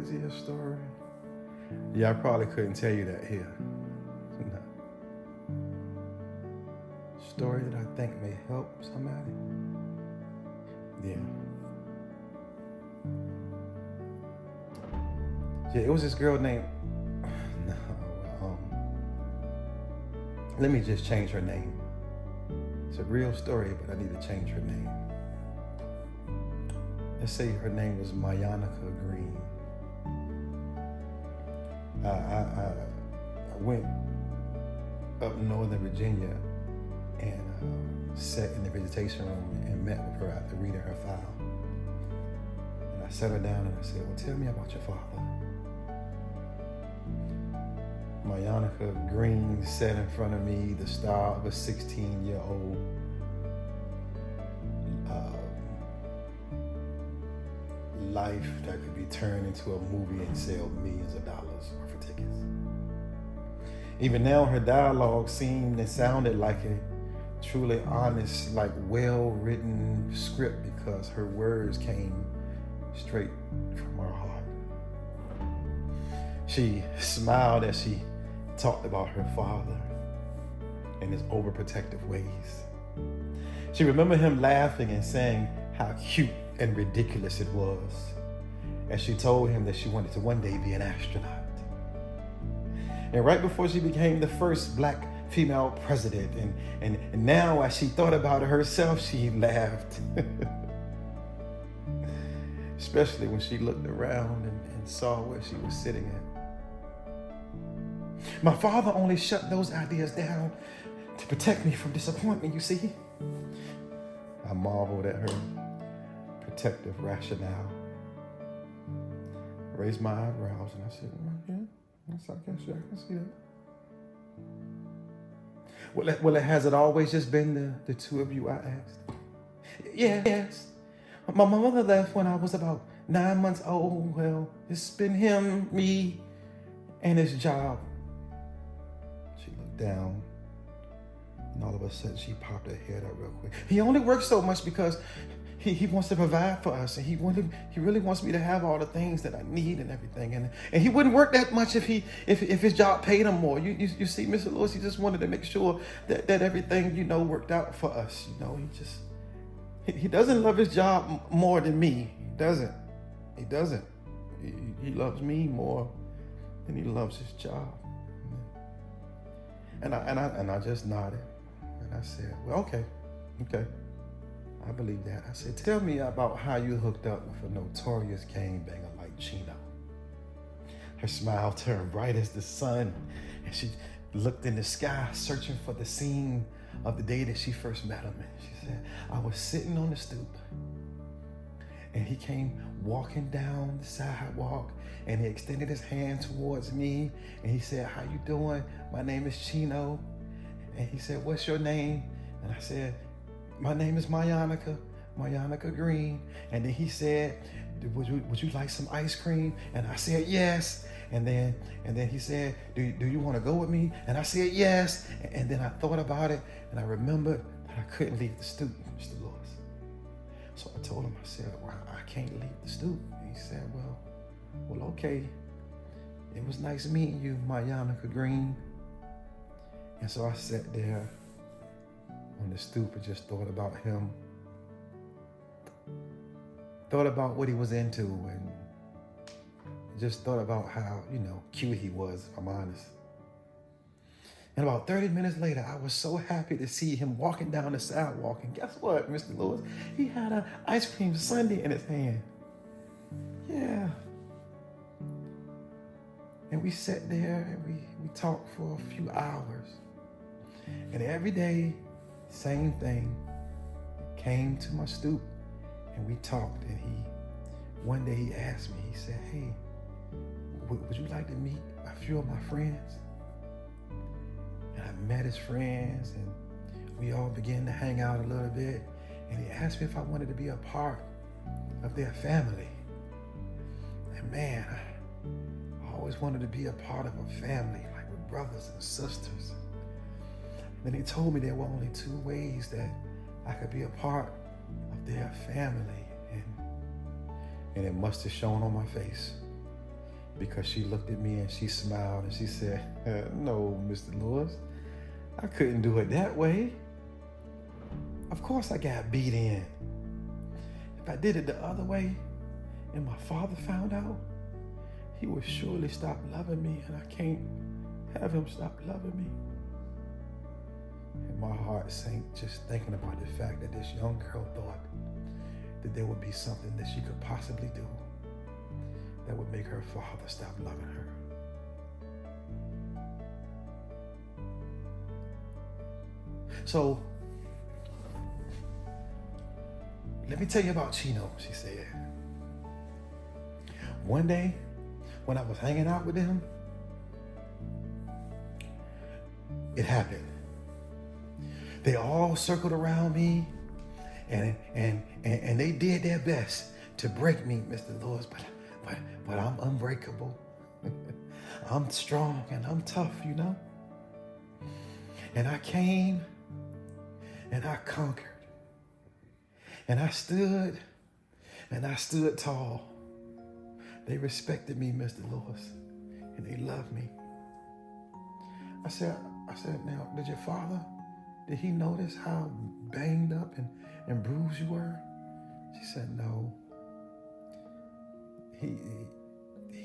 craziest story? Yeah, I probably couldn't tell you that here. No. Story that I think may help somebody? Yeah. Yeah, it was this girl named... No, let me just change her name. It's a real story, but I need to change her name. Let's say her name was Mayanica Green. I went up Northern Virginia and sat in the visitation room and met with her after reading her file. And I sat her down and I said, well, tell me about your father. Mayanica Green sat in front of me, the star of a 16-year-old life that could be turned into a movie and sell millions of dollars worth of tickets. Even now, her dialogue seemed and sounded like a truly honest, like well-written script because her words came straight from her heart. She smiled as she talked about her father and his overprotective ways. She remembered him laughing and saying how cute and ridiculous it was as she told him that she wanted to one day be an astronaut. And right before she became the first Black female president, and now as she thought about it herself, she laughed. Especially when she looked around and saw where she was sitting at. My father only shut those ideas down to protect me from disappointment, you see. I marveled at her protective rationale. Raised my eyebrows and I said, well, yeah, I guess I can see that. Well, has it always just been the two of you, I asked? Yes. My mother left when I was about 9 months old. Well, it's been him, me, and his job. She looked down, and all of a sudden she popped her head up real quick. He only works so much because he wants to provide for us, and he really wants me to have all the things that I need and everything. And he wouldn't work that much if his job paid him more. You see, Mr. Lewis, he just wanted to make sure that everything, worked out for us. He doesn't love his job more than me. He doesn't. He loves me more than he loves his job. And I just nodded. And I said, well, okay. I believe that. I said, tell me about how you hooked up with a notorious gangbanger like Chino. Her smile turned bright as the sun, and she looked in the sky, searching for the scene of the day that she first met him. And she said, I was sitting on the stoop, and he came walking down the sidewalk, and he extended his hand towards me, and he said, how you doing? My name is Chino. And he said, what's your name? And I said, my name is Mayanica Green. And then he said, would you like some ice cream? And I said, yes. And then he said, do you want to go with me? And I said, yes. And then I thought about it, and I remembered that I couldn't leave the stoop, Mr. Lewis. So I told him, I said, well, I can't leave the stoop. And he said, well, okay. It was nice meeting you, Mayanica Green. And so I sat there on the stoop and just thought about him. Thought about what he was into, and just thought about how, cute he was, if I'm honest. And about 30 minutes later, I was so happy to see him walking down the sidewalk. And guess what, Mr. Lewis? He had an ice cream sundae in his hand. Yeah. And we sat there and we talked for a few hours. And every day, same thing. Came to my stoop and we talked, and one day he asked me, he said, hey, would you like to meet a few of my friends? And I met his friends, and we all began to hang out a little bit. And he asked me if I wanted to be a part of their family. And man, I always wanted to be a part of a family, like with brothers and sisters. Then he told me there were only two ways that I could be a part of their family. And it must have shown on my face. because she looked at me and she smiled and she said, no, Mr. Lewis, I couldn't do it that way. Of course I got beat in. If I did it the other way and my father found out, he would surely stop loving me, and I can't have him stop loving me. And my heart sank just thinking about the fact that this young girl thought that there would be something that she could possibly do that would make her father stop loving her. So, let me tell you about Chino, she said. One day, when I was hanging out with him, it happened. They all circled around me and they did their best to break me, Mr. Lewis, but I'm unbreakable. I'm strong and I'm tough, you know? And I came and I conquered. And I stood tall. They respected me, Mr. Lewis, and they loved me. I said, now, did your father, did he notice how banged up and bruised you were? She said, no. He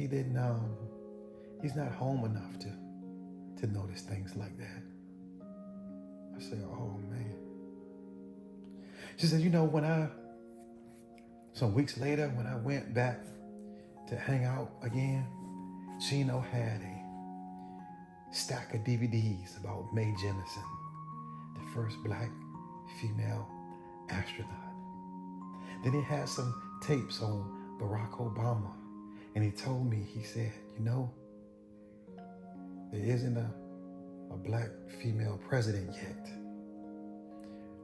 didn't, he's not home enough to notice things like that. I said, oh man. She said, you know, some weeks later, when I went back to hang out again, Chino had a stack of DVDs about Mae Jemison, the first black female astronaut. Then he had some tapes on Barack Obama, and he told me, he said, you know, there isn't a black female president yet,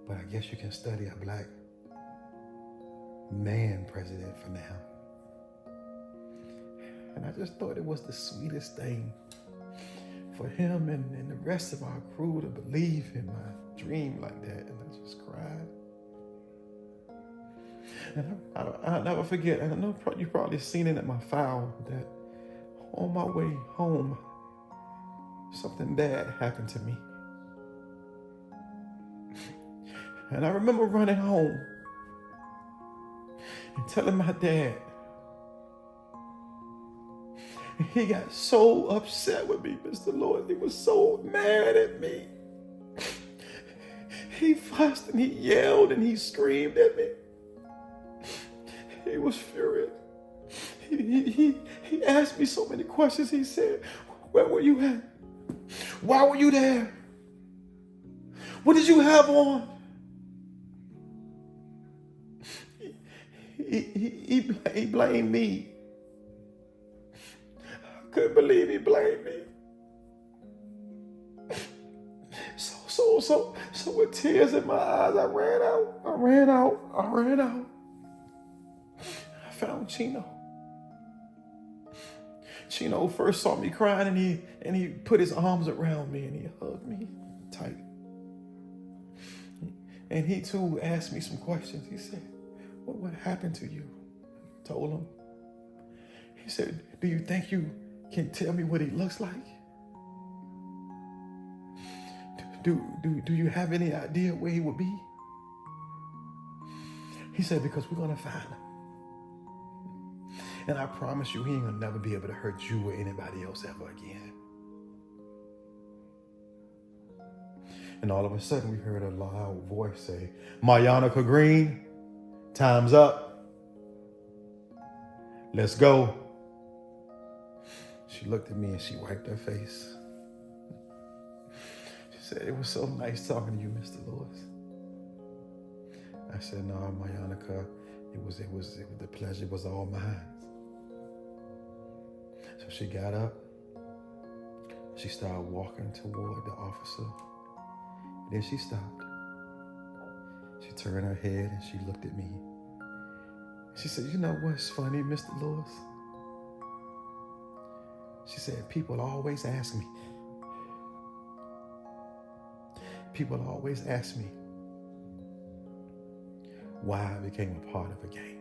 but I guess you can study a black man president for now. And I just thought it was the sweetest thing for him and the rest of our crew to believe in my dream like that. And I just cried. And I'll never forget, and I know you've probably seen it in my file, that on my way home, something bad happened to me. And I remember running home and telling my dad. And he got so upset with me, Mr. Lord. He was so mad at me. He fussed and he yelled and he screamed at me. He was furious. He asked me so many questions. He said, where were you at? Why were you there? What did you have on? He blamed me. I couldn't believe he blamed me. So with tears in my eyes, I ran out. I found Chino. Chino first saw me crying and he put his arms around me and he hugged me tight. And he too asked me some questions. He said, what happened to you? I told him. He said, do you think you can tell me what he looks like? Do you have any idea where he would be? He said, because we're gonna find him. And I promise you, he ain't gonna never be able to hurt you or anybody else ever again. And all of a sudden we heard a loud voice say, Mayanaka Green, time's up. Let's go. She looked at me and she wiped her face. She said, it was so nice talking to you, Mr. Lewis. I said, no, Mayanaka, the pleasure was all mine. So she got up. She started walking toward the officer. And then she stopped. She turned her head and she looked at me. She said, you know what's funny, Mr. Lewis? She said, people always ask me why I became a part of a gang.